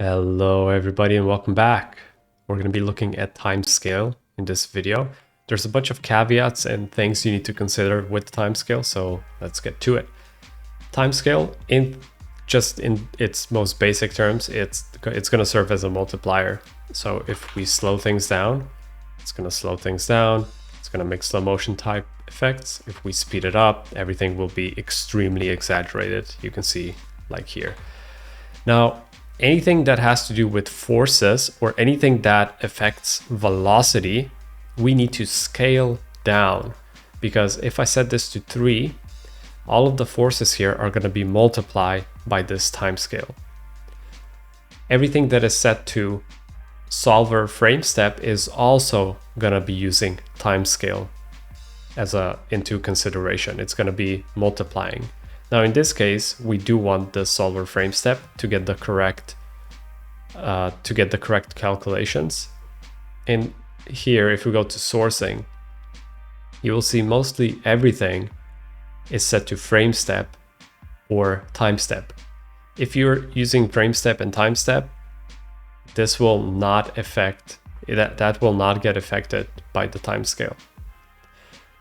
Hello everybody and welcome back. We're going to be looking at timescale in this video. There's a bunch of caveats and things you need to consider with timescale, so let's get to it. Timescale, in its most basic terms, it's going to serve as a multiplier. So if we slow things down, it's going to slow things down. It's going to make slow motion type effects. If we speed it up, everything will be extremely exaggerated. You can see like here. Now, anything that has to do with forces or anything that affects velocity, we need to scale down, because if I set this to 3, all of the forces here are going to be multiplied by this time scale. Everything that is set to solver frame step is also going to be using time scale into consideration. It's going to be multiplying. Now in this case, we do want the solver frame step to get the correct calculations. And here, if we go to sourcing, you will see mostly everything is set to frame step or time step. If you're using frame step and time step, this will not affect that will not get affected by the time scale.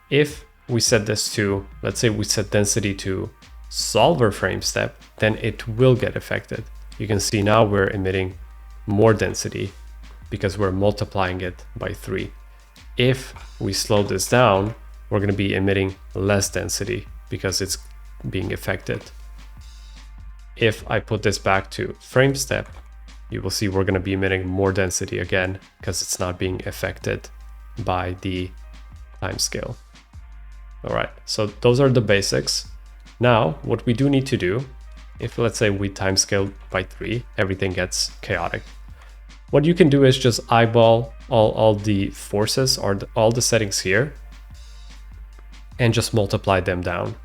If we set this to, let's say we set density to solver frame step, then it will get affected. You can see now we're emitting more density because we're multiplying it by 3. If we slow this down, we're going to be emitting less density because it's being affected. If I put this back to frame step, you will see we're going to be emitting more density again because it's not being affected by the time scale. All right, so those are the basics. Now, what we do need to do, if let's say we timescale by 3, everything gets chaotic. What you can do is just eyeball all the forces or all the settings here and just multiply them down.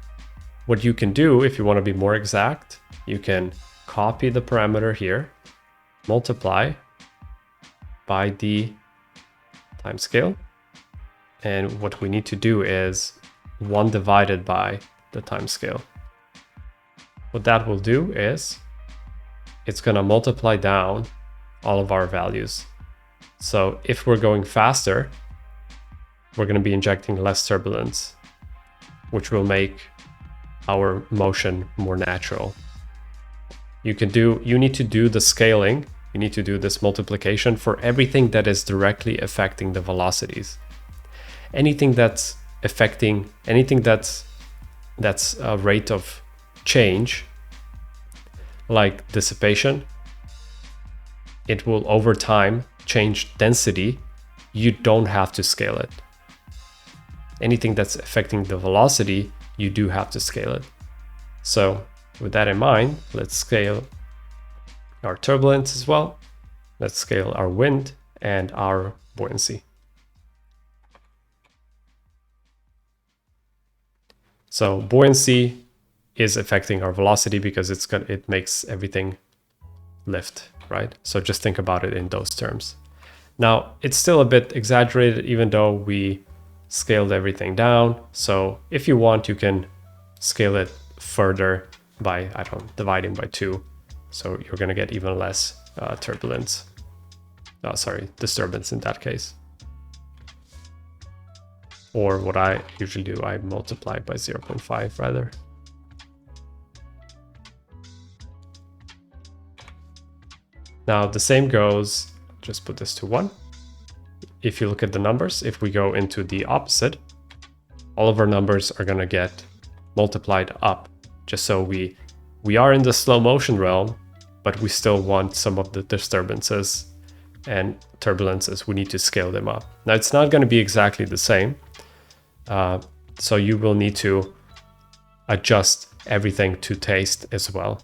What you can do, if you want to be more exact, you can copy the parameter here, multiply by the timescale. And what we need to do is 1 divided by the time scale. What that will do is it's going to multiply down all of our values. So if we're going faster, we're going to be injecting less turbulence, which will make our motion more natural. You need to do the scaling. You need to do this multiplication for everything that is directly affecting the velocities. Anything that's affecting anything that's a rate of change, like dissipation, it will over time change density. You don't have to scale it. Anything that's affecting the velocity, you do have to scale it. So with that in mind, let's scale our turbulence as well. Let's scale our wind and our buoyancy. So buoyancy is affecting our velocity because it makes everything lift, right? So just think about it in those terms. Now, it's still a bit exaggerated even though we scaled everything down. So if you want, you can scale it further by, dividing by 2. So you're going to get even less disturbance in that case. Or what I usually do, I multiply by 0.5 rather. Now the same goes, just put this to 1. If you look at the numbers, if we go into the opposite, all of our numbers are going to get multiplied up. Just so we are in the slow motion realm, but we still want some of the disturbances and turbulences. We need to scale them up. Now it's not going to be exactly the same. So you will need to adjust everything to taste as well.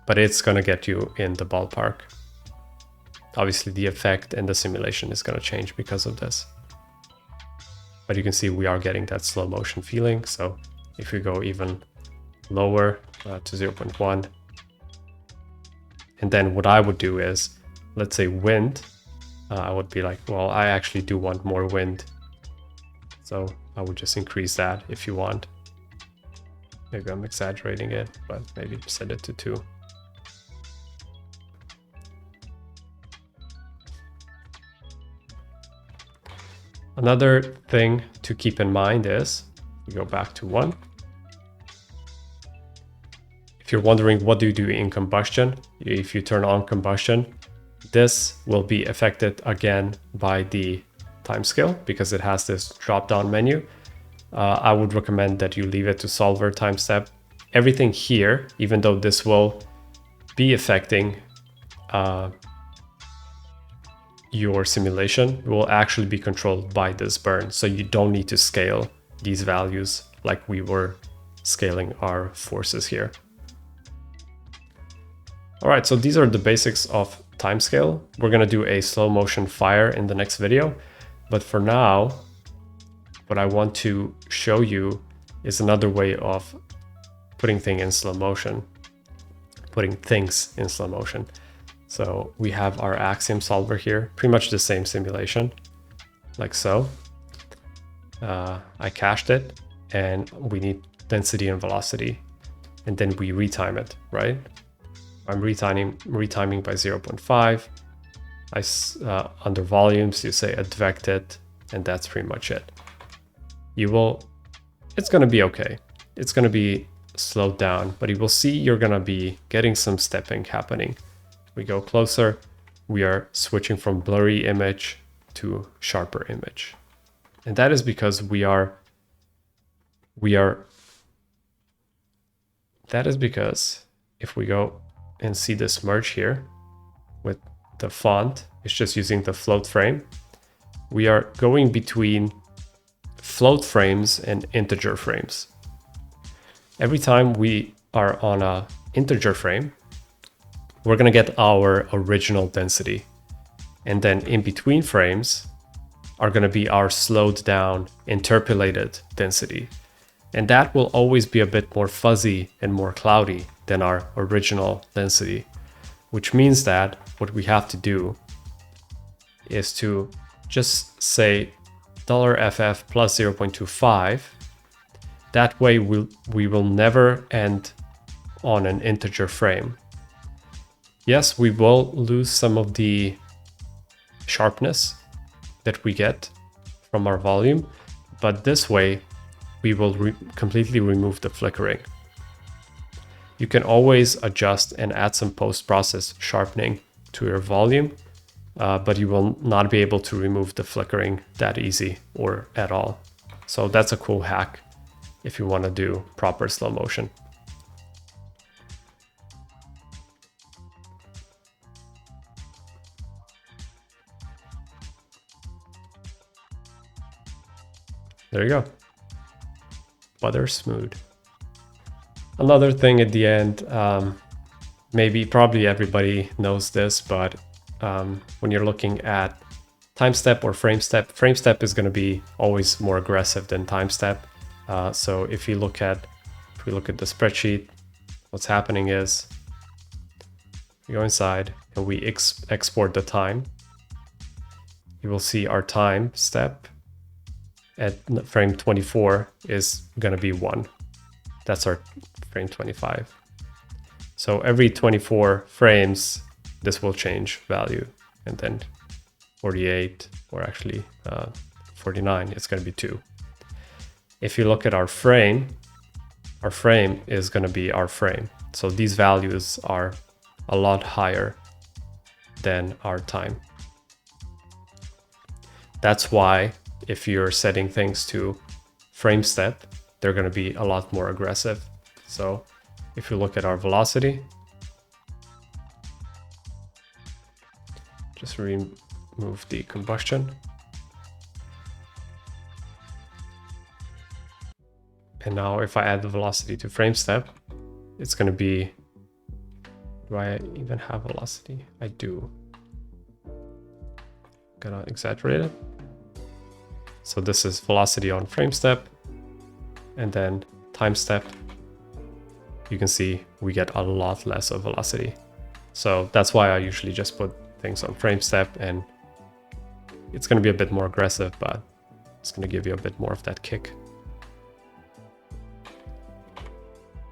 But it's going to get you in the ballpark. Obviously the effect and the simulation is going to change because of this. But you can see we are getting that slow motion feeling. So if we go even lower to 0.1, and then what I would do is, let's say wind, I would be like, well, I actually do want more wind. So I would just increase that if you want. Maybe I'm exaggerating it, but maybe set it to 2. Another thing to keep in mind is, we go back to 1. If you're wondering what do you do in combustion, if you turn on combustion, this will be affected again by the timescale because it has this drop-down menu. I would recommend that you leave it to solver time step. Everything here, even though this will be affecting your simulation, will actually be controlled by this burn. So you don't need to scale these values like we were scaling our forces here. All right, so these are the basics of timescale. We're gonna do a slow motion fire in the next video. But for now, what I want to show you is another way of putting things in slow motion. So we have our Axiom solver here, pretty much the same simulation, like so. I cached it, and we need density and velocity, and then we retime it, right? I'm retiming by 0.5. Under volumes, you say advected, and that's pretty much it. It's gonna be okay. It's gonna be slowed down, but you will see you're gonna be getting some stepping happening. We go closer, we are switching from blurry image to sharper image. And that is because that is because if we go and see this merge here with the font, it's just using the float frame. We are going between float frames and integer frames. Every time we are on an integer frame, we're gonna get our original density. And then in between frames are gonna be our slowed down, interpolated density. And that will always be a bit more fuzzy and more cloudy than our original density, which means that what we have to do is to just say $ff plus 0.25. That way we will never end on an integer frame. Yes, we will lose some of the sharpness that we get from our volume, but this way we will completely remove the flickering. You can always adjust and add some post-process sharpening to your volume, but you will not be able to remove the flickering that easy or at all. So that's a cool hack if you want to do proper slow motion. There you go. Butter smooth. Another thing at the end, probably everybody knows this, but when you're looking at time step or frame step is going to be always more aggressive than time step. So if we look at the spreadsheet, what's happening is we go inside and we export the time. You will see our time step at frame 24 is going to be 1. That's our frame 25. So every 24 frames, this will change value. And then 48, or actually 49, it's going to be 2. If you look at our frame is going to be our frame. So these values are a lot higher than our time. That's why if you're setting things to frame step, they're going to be a lot more aggressive. So if you look at our velocity, just remove the combustion. And now if I add the velocity to frame step, it's going to be, do I even have velocity? I do. Gonna exaggerate it. So this is velocity on frame step, and then time step. You can see we get a lot less of velocity. So that's why I usually just put things on frame step, and it's going to be a bit more aggressive, but it's going to give you a bit more of that kick.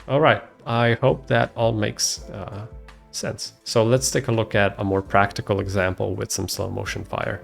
All right, I hope that all makes sense. So let's take a look at a more practical example with some slow motion fire.